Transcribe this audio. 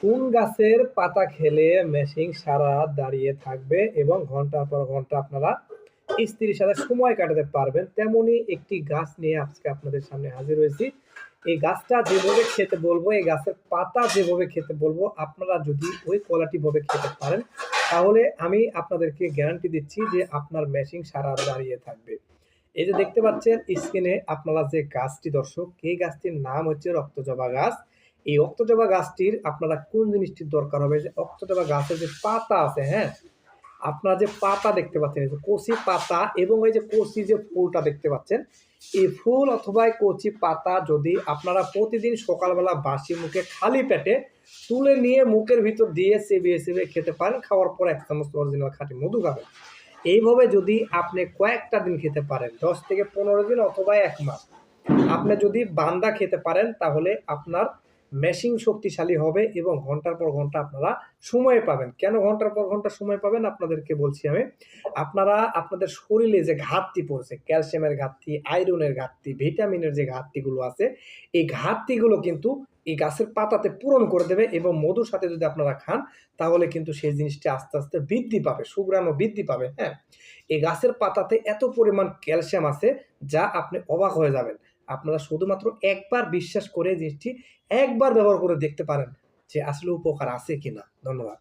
কোন গাছের পাতা খেলে মেশিন সারা রাত দাঁড়িয়ে থাকবে এবং ঘন্টার পর ঘন্টা আপনারা স্ত্রীর সাথে সময় কাটাতে পারবেন, তেমনই একটি গাছ নিয়ে আজকে আপনাদের সামনে হাজির হয়েছি। এই গাছটা যেভাবে খেতে বলবো, এই গাছের পাতা যেভাবে খেতে বলবো, আপনারা যদি ওই কোয়ালিটি ভাবে খেতে পারেন তাহলে আমি আপনাদেরকে গ্যারান্টি দিচ্ছি যে আপনার মেশিন সারা রাত দাঁড়িয়ে থাকবে। এই যে দেখতে পাচ্ছেন স্ক্রিনে আপনারা যে গাছটি, দর্শক, এই গাছটির নাম হচ্ছে রক্তজবা গাছ। এই রক্তজবা গাছটির আপনারা কোন জিনিসটির দরকার হবে, যে রক্তজবা গাছের যে পাতা আছে, হ্যাঁ, আপনারা যে পাতা দেখতে পাচ্ছেন, এই যে কচি পাতা এবং এই যে কচি যে ফুলটা দেখতে পাচ্ছেন, এই ফুল অথবা এই কচি পাতা যদি আপনারা প্রতিদিন সকালবেলা বাসি মুখে খালি পেটে তুলে নিয়ে মুখের ভিতর দিয়ে চেবিয়ে চেবিয়ে খেতে পারেন, খাওয়ার পর 1 চামচ অরিজিনাল খাঁটি মধু খাবেন। এইভাবে যদি আপনি কয়েকটা দিন খেতে পারেন, 10 থেকে 15 দিন অথবা 1 মাস, আপনি যদি বান্দা খেতে পারেন তাহলে আপনার মেশিন শক্তিশালী হবে এবং ঘন্টার পর ঘন্টা আপনারা সময় পাবেন। কেন ঘন্টার পর ঘন্টা সময় পাবেন আপনাদেরকে বলছি আমি। আপনারা আপনাদের শরীরে যে ঘাটতি পড়ছে, ক্যালসিয়ামের ঘাটতি, আয়রনের ঘাটতি, ভিটামিনের যে ঘাটতিগুলো আছে, এই ঘাটতিগুলো কিন্তু এই গাছের পাতাতে পূরণ করে দেবে এবং মধুর সাথে যদি আপনারা খান তাহলে কিন্তু সেই জিনিসটা আস্তে আস্তে বৃদ্ধি পাবে, সুগ্রাণও বৃদ্ধি পাবে। হ্যাঁ, এই গাছের পাতাতে এত পরিমাণ ক্যালসিয়াম আছে যা আপনি অবাক হয়ে যাবেন। আপনারা শুধুমাত্র একবার বিশ্বাস করে জিনিসটি একবার ব্যবহার করে দেখতে পারেন যে আসলে উপকার আছে কিনা। ধন্যবাদ।